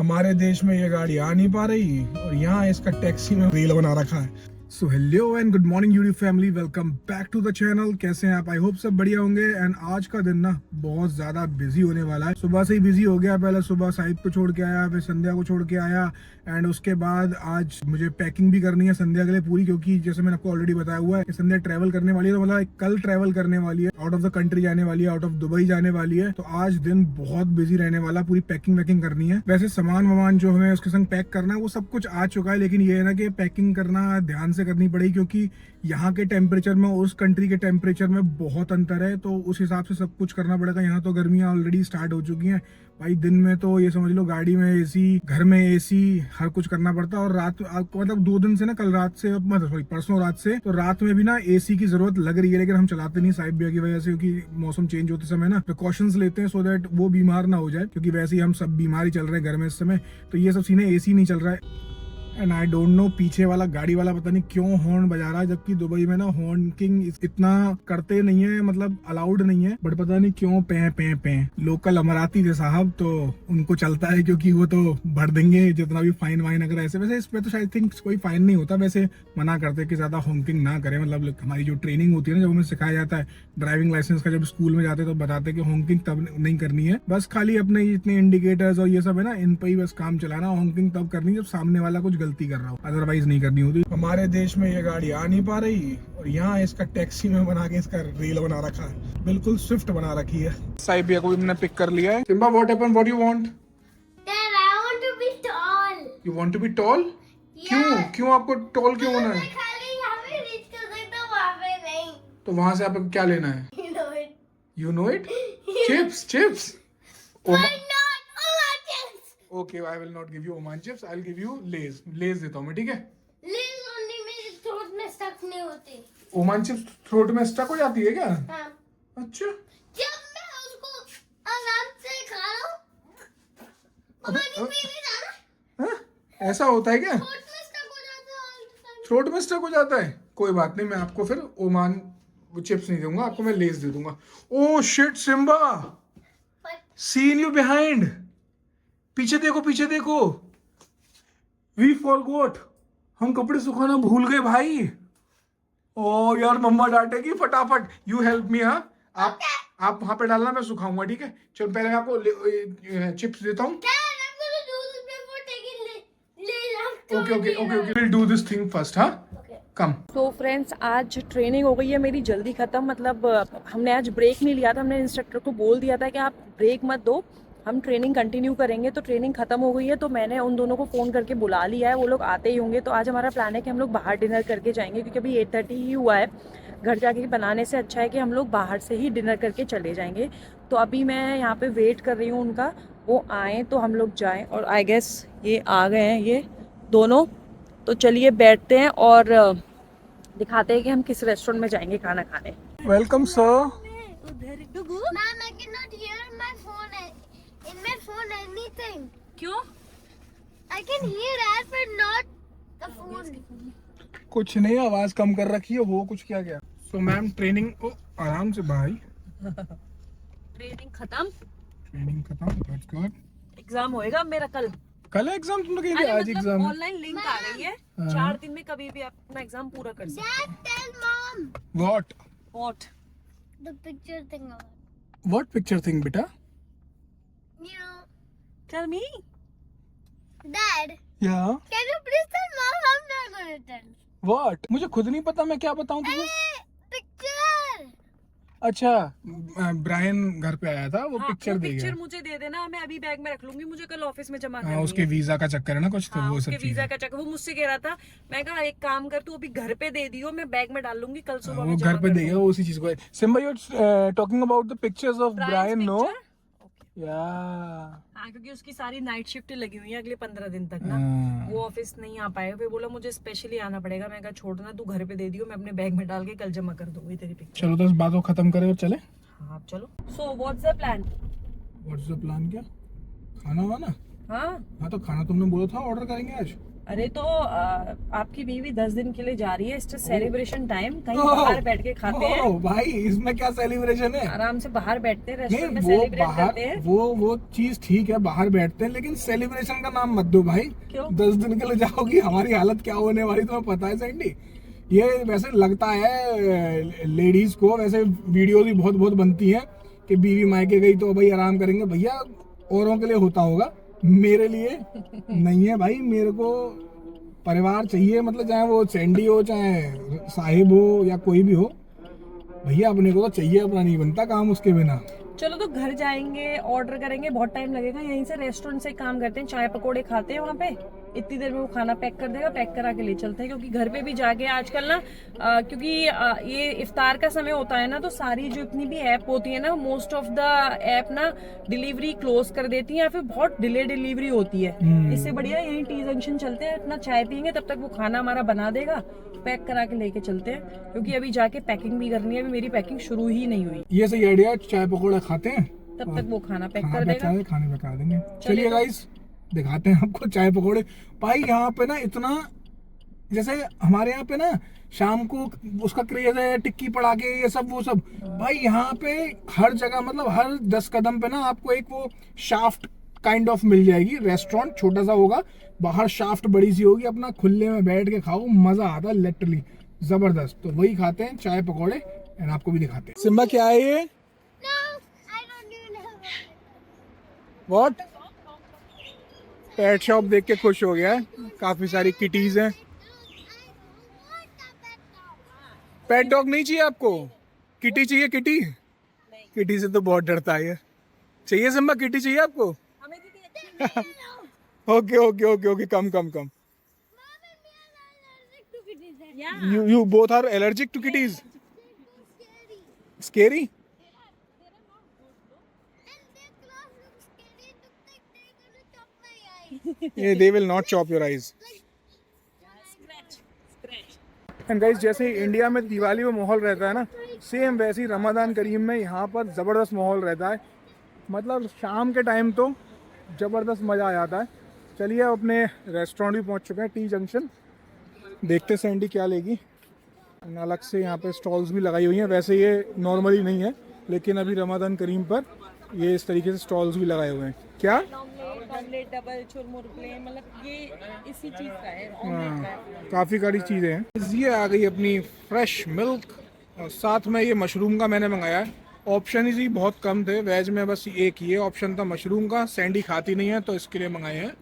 हमारे देश में ये गाड़ी आ नहीं पा रही और यहाँ इसका टैक्सी में रील बना रखा है। So hello and good morning YouTube family, welcome back to the channel. कैसे हैं आप? आई होप सब बढ़िया होंगे। एंड आज का दिन ना बहुत ज्यादा बिजी होने वाला है। सुबह से ही बिजी हो गया। पहले सुबह साहिब को छोड़ के आया, फिर संध्या को छोड़ के आया एंड उसके बाद आज मुझे पैकिंग भी करनी है संध्या के लिए पूरी, क्योंकि जैसे मैंने आपको ऑलरेडी बताया हुआ है कि संध्या ट्रैवल करने वाली है। तो मतलब कल ट्रैवल करने वाली है, आउट ऑफ द कंट्री जाने वाली है, आउट ऑफ दुबई जाने वाली है। तो आज दिन बहुत बिजी रहने वाला, पूरी पैकिंग वैकिंग करनी है। वैसे सामान वामान जो हमें उसके संग पैक करना है वो सब कुछ आ चुका है, लेकिन ये है ना कि पैकिंग करना ध्यान से करनी पड़ेगी, क्योंकि यहाँ के टेम्परेचर में उस कंट्री के टेम्परेचर में बहुत अंतर है। तो उस हिसाब से सब कुछ करना पड़ेगा। यहाँ तो गर्मियाँ ऑलरेडी स्टार्ट हो चुकी हैं भाई। दिन में तो ये समझ लो गाड़ी में एसी, घर में एसी, हर कुछ करना पड़ता है। और रात मतलब 2 दिन से ना, कल रात से मतलब परसों रात से, तो रात में भी ना एसी की जरूरत लग रही है, लेकिन हम चलाते नहीं साहिब भैया की वजह से, क्योंकि मौसम चेंज होते समय ना प्रिकॉशंस लेते हैं सो दैट वो बीमार ना हो जाए, क्योंकि वैसे ही हम सब बीमार ही चल रहे हैं घर में इस समय। तो ये सब सीने एसी नहीं चल रहा है। एंड आई डोंट नो पीछे वाला गाड़ी वाला पता नहीं क्यों हॉर्न बजा रहा है, जबकि दुबई में ना हॉर्निंग इतना करते नहीं है, मतलब अलाउड नहीं है, बट पता नहीं क्यों पे पे पे। लोकल अमराती थे साहब, तो उनको चलता है, क्योंकि वो तो भर देंगे जितना भी फाइन वाइन अगर ऐसे। वैसे इस पे तो शायद थिंक कोई फाइन नहीं होता, वैसे मना करते कि ज्यादा हॉर्निंग ना करें। मतलब हमारी जो ट्रेनिंग होती है ना, जब हमें सिखाया जाता है ड्राइविंग लाइसेंस का, जब स्कूल में जाते हैं तो बताते कि हॉर्निंग तब नहीं करनी है, बस खाली अपने जितने इंडिकेटर्स और ये सब है ना, इन पे ही बस काम चलाना। हॉर्निंग तब करनी जब सामने वाला कुछ गलती कर रहा हो, अदरवाइज नहीं करनी होती। हमारे देश में ये गाड़ी आ नहीं पा रही और यहाँ इसका टैक्सी में बना के इसका रील बना रखा है, बिल्कुल स्विफ्ट बना रखी है। साहिब भैया को भी मैंने पिक कर लिया है। Simba, what happened? What you want? Dad, I want to be tall. You want to be tall? क्यों? क्यों आपको टॉल क्यों होना है? खाली यहाँ पे reach कर सकता हूँ, वहाँ पे नहीं. तो वहां से आपको क्या लेना है? You know it. You know it? Chips, chips. Why not? Oh, my chips. Okay, I will not give you Oman chips, I will give you Lay's. Lay's देता हूँ मैं, ठीक है? Lays only मेरे throat में stuck नहीं होती. Oman chips throat में स्टक हो जाती है क्या? हाँ. अच्छा। जब मैं उसको आराम से खा रहा हूँ, पानी पी नहीं रहा, हाँ? ऐसा होता है क्या? throat में stuck हो जाता है all the time. थ्रोट में स्टक हो जाता है? कोई बात नहीं, मैं आपको फिर ओमान वो चिप्स नहीं दूंगा, आपको मैं लेस दे दूंगा। Oh shit Simba, But seen you behind. पीछे देखो, पीछे देखो। वी फॉरगॉट, हम कपड़े सुखाना भूल गए भाई। ओ यार, मम्मा डांटेगी फटाफट। You help me. हाँ, आप वहां पे डालना, मैं सुखाऊंगा, ठीक है? चलो पहले मैं आपको चिप्स देता हूँ। Dad, I'm gonna do this before taking Lays after. Okay okay okay okay, will do this thing first. हाँ, कम। तो फ्रेंड्स, आज ट्रेनिंग हो गई है मेरी जल्दी ख़त्म। मतलब हमने आज ब्रेक नहीं लिया था। हमने इंस्ट्रक्टर को बोल दिया था कि आप ब्रेक मत दो, हम ट्रेनिंग कंटिन्यू करेंगे। तो ट्रेनिंग ख़त्म हो गई है, तो मैंने उन दोनों को फ़ोन करके बुला लिया है, वो लोग आते ही होंगे। तो आज हमारा प्लान है कि हम लोग बाहर डिनर करके जाएंगे, क्योंकि अभी 8:30 ही हुआ है। घर जाके बनाने से अच्छा है कि हम लोग बाहर से ही डिनर करके चले जाएंगे। तो अभी मैं यहाँ पे वेट कर रही हूँ उनका, वो आएँ तो हम लोग जाएँ। और आई गेस ये आ गए हैं ये दोनों। तो चलिए बैठते हैं और दिखाते हैं कि हम किस रेस्टोरेंट में जाएंगे खाना खाने। Welcome sir. Ma'am, I cannot hear my phone. In my phone, anything. क्यों? I can hear that, but not the phone. कुछ नहीं, आवाज कम कर रखी है। वो कुछ क्या गया? सो मैम ट्रेनिंग आराम से भाई। ट्रेनिंग खत्म, ट्रेनिंग खत्म, गुड गुड। एग्जाम होएगा मेरा कल। कल एग्जाम? तुम लोग कहीं अरे आज मतलब एग्जाम? ऑनलाइन लिंक आ रही है, 4 दिन में कभी भी आप अपना एग्जाम पूरा कर सकते Dad, tell mom व्हाट? हो। What? the picture thing. What picture thing बेटा? You know, tell me. Dad, या can you please tell mom? I'm not gonna tell. What? मुझे खुद नहीं पता, मैं क्या बताऊं तुझे? Picture. अच्छा, ब्रायन घर पे आया था, वो पिक्चर दे पिक्चर गया। मुझे दे देना, मैं अभी बैग में रख लूंगी, मुझे कल ऑफिस में जमा करनी हाँ, उसके है। वीजा का चक्कर है ना कुछ, तो हाँ, वो उसके सब चीजें। वीजा का चक्कर। वो मुझसे कह रहा था, मैं कहा एक काम कर, तू अभी घर पे दे दियो, मैं बैग में डाल लूंगी, कल सुबह वो में घर जमा पे कर देगा, वो उसी चीज को। Simba, you talking about the pictures of Brian, no? या हाँ, क्योंकि उसकी सारी नाइट शिफ्ट लगी हुई है अगले 15 दिन तक ना। वो ऑफिस नहीं आ पाएगा, फिर बोला मुझे स्पेशली आना पड़ेगा। मैं कहा छोड़ना, तू घर पे दे दियो, मैं अपने बैग में डाल के कल जमा कर दूंगी तेरी पिक्चर। चलो तो इस बात को खत्म करें और चले। हाँ आप चलो। So what's the plan? What's the plan? क्या खाना वाना? हाँ हाँ, तो खाना तुमने बोला था ऑर्डर करेंगे आज। अरे तो आपकी बीवी 10 दिन के लिए जा रही है, इट्स सेलिब्रेशन टाइम, कहीं ओह, बाहर बैठ के खाते हैं, ओह, भाई इसमें क्या सेलिब्रेशन है? आराम से बाहर बैठते हैं, नहीं, रेस्टोरेंट में वो सेलिब्रेट बाहर करते हैं। वो चीज ठीक है, बाहर बैठते हैं, लेकिन सेलिब्रेशन का नाम मत दो भाई। क्यों? 10 दिन के लिए जाओगी, हमारी हालत क्या होने वाली तुम्हें पता है सैंडी? ये वैसे लगता है लेडीज को, वैसे वीडियो भी बहुत बहुत बनती है कि बीवी मायके गई तो भाई आराम करेंगे। भैया औरों के लिए होता होगा, मेरे लिए नहीं है भाई। मेरे को परिवार चाहिए, मतलब चाहे वो सैंडी हो, चाहे साहिब हो, या कोई भी हो, भैया अपने को तो चाहिए, अपना नहीं बनता काम उसके बिना। चलो तो घर जाएंगे, ऑर्डर करेंगे, बहुत टाइम लगेगा, यहीं से रेस्टोरेंट से एक काम करते हैं, चाय पकोड़े खाते हैं वहाँ पे, इतनी देर में वो खाना पैक कर देगा, पैक करा के ले चलते हैं। क्योंकि घर पे भी जाके आजकल ना क्योंकि ये इफ्तार का समय होता है ना, तो सारी जो इतनी भी ऐप होती है ना, मोस्ट ऑफ द ऐप ना डिलीवरी क्लोज कर देती है, या फिर बहुत डिले डिलीवरी होती है। इससे बढ़िया यहीं टी जंक्शन चलते हैं, अपना चाय पियेंगे, तब तक वो खाना हमारा बना देगा, पैक करा के लेके चलते हैं। क्योंकि अभी जाके पैकिंग भी करनी है, अभी मेरी पैकिंग शुरू ही नहीं हुई, ये सही आइडिया, चाय पकौड़े खाते हैं, तब तक वो खाना पैक खाना कर पैक देगा। करा खाने पे करा देंगे। चलिए तो। गाइस, दिखाते हैं आपको चाय पकौड़े। भाई यहाँ पे ना इतना, जैसे हमारे यहाँ पे ना शाम को उसका क्रेज है टिक्की पड़ा के ये सब वो सब, भाई यहाँ पे हर जगह, मतलब हर 10 कदम पे ना आपको एक वो शाफ्ट काइंड ऑफ मिल जाएगी। रेस्टोरेंट छोटा सा होगा, बाहर शाफ्ट बड़ी सी होगी, अपना खुले में बैठ के खाओ, मजा आता है लिटरली, जबरदस्त। तो वही खाते हैं चाय पकौड़े, एंड आपको भी दिखाते हैं। सिम्बा क्या है ये? No, I don't even know. What? Pet shop देख के खुश हो गया है, काफी सारी किटीज हैं। पेट डॉग नहीं चाहिए आपको? किटी चाहिए? किटी? किटी से तो बहुत डरता है ये। चाहिए सिम्बा, किटी चाहिए आपको? Okay okay okay okay, come come come. You both are allergic to kitties? Scary? Yeah, they will not chop your eyes. And guys, जैसे इंडिया में दिवाली में माहौल रहता है ना, सेम वैसे ही रमज़ान करीम में यहाँ पर ज़बरदस्त माहौल रहता है। मतलब शाम के टाइम तो ज़बरदस्त मज़ा आ जाता है। चलिए, अब अपने रेस्टोरेंट भी पहुँच चुके हैं, टी जंक्शन। देखते सैंडी क्या लेगी। अलग से यहाँ पे स्टॉल्स भी लगाई हुई हैं, वैसे ये नॉर्मली नहीं है, लेकिन अभी रमज़ान करीम पर ये इस तरीके से स्टॉल्स भी लगाए हुए हैं। क्या? ऑमलेट, डबल चुरमुर प्लेन, मतलब ये इसी चीज का है, हाँ, काफ़ी सारी चीज़ें हैं। ये आ गई अपनी फ्रेश मिल्क, और साथ में ये मशरूम का मैंने मंगाया है। ऑप्शन ही बहुत कम थे, वेज में बस एक ये ऑप्शन था मशरूम का। सैंडी खाती नहीं है तो इसके लिए मंगाए हैं,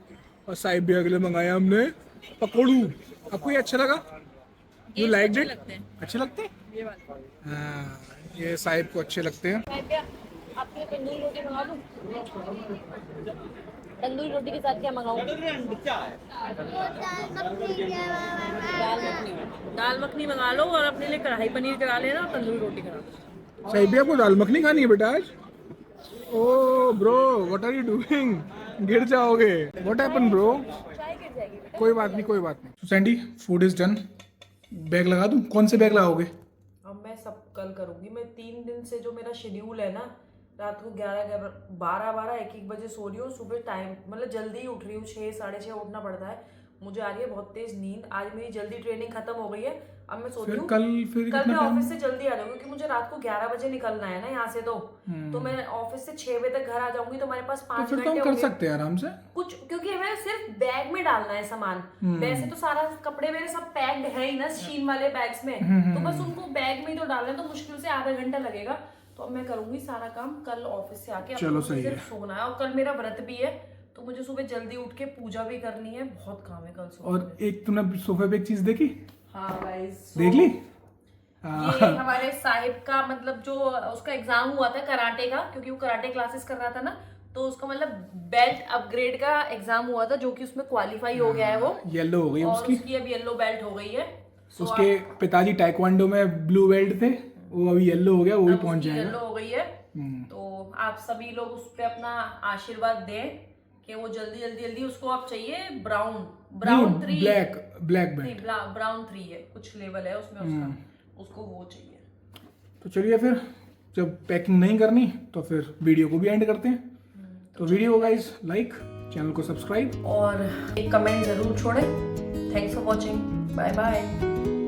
और साहिब भी अगले मंगाया हमने पकौड़ू। आपको ये अच्छा लगा? You like it? अच्छे लगते हैं? ये वाला हाँ, ये साहिब को अच्छे लगते हैं। आपके तंदूरी रोटी मंगा दूं? तंदूरी रोटी के साथ क्या मंगाऊं? दाल मखनी मंगा लो, और अपने लिए कढ़ाई पनीर करा लेना, और तंदूरी रोटी करा लो। साहिब आपको दाल मखनी खानी है बेटा आज? Oh bro, what are you doing? गिर जाओगे। What happen bro? कोई बात नहीं, कोई बात नहीं। तो Sandy, food is done. Bag लगा दूं? कौन से बैग लगाओगे? अब मैं सब कल करूंगी। मैं 3 दिन से जो मेरा शेड्यूल है ना, रात को 12 1 बजे सो रही हूँ, सुबह टाइम मतलब जल्दी ही उठ रही हूँ, 6 साढ़े 6 उठना पड़ता है। मुझे आ रही है बहुत तेज नींद। आज मेरी जल्दी ट्रेनिंग खत्म हो गई है, अब मैं सोती हूँ कल मैं ऑफिस से जल्दी आ जाऊंगी, क्योंकि मुझे रात को 11 बजे निकलना है ना यहाँ से। तो मैं ऑफिस से 6 बजे तक घर आ जाऊंगी, तो हमारे पास 5 फिर तो घंटे हम कर सकते हैं आराम से कुछ, क्योंकि हमें सिर्फ बैग में डालना है सामान। वैसे तो सारा कपड़े मेरे सब पैक्ड है ही ना शीन वाले बैग्स में, तो बस उनको बैग में ही तो डालना है, तो मुश्किल से आधा घंटा लगेगा। तो अब मैं करूंगी सारा काम कल ऑफिस से आके। चलो सही है। सिर्फ सोना है, और कल मेरा व्रत भी है, तो मुझे सुबह जल्दी उठ के पूजा भी करनी है, बहुत काम है कल सुबह। और एक तुमने सोफे पे एक चीज देखी? हाँ गाइस, देख ली? ये हमारे साहिब का मतलब जो उसका एग्जाम हुआ था कराटे का, क्योंकि वो कराटे क्लासेस कर रहा था ना, तो उसका मतलब बेल्ट अपग्रेड का एग्जाम हुआ था, जो कि उसमें क्वालिफाई हो गया है वो। येलो हो गई और उसकी। उसकी अब येलो बेल्ट हो गई है। उसके पिताजी टाइक्वांडो में ब्लू बेल्ट थे, वो अभी येलो हो गया, वो भी पहुंच जाएगा। येलो हो गई है। तो आप सभी लोग उस पे अपना आशीर्वाद दें कि वो जल्दी उसको अब चाहिए ब्राउन 3 ब्लैक बेल्ट, ब्राउन 3 है, कुछ लेवल है उसमें उसका, उसको वो चाहिए। तो चलिए फिर, जब पैकिंग नहीं करनी तो फिर वीडियो को भी एंड करते हैं। तो वीडियो को गाइस लाइक, चैनल को सब्सक्राइब और एक कमेंट जरूर छोड़ें। Thanks for watching, bye bye.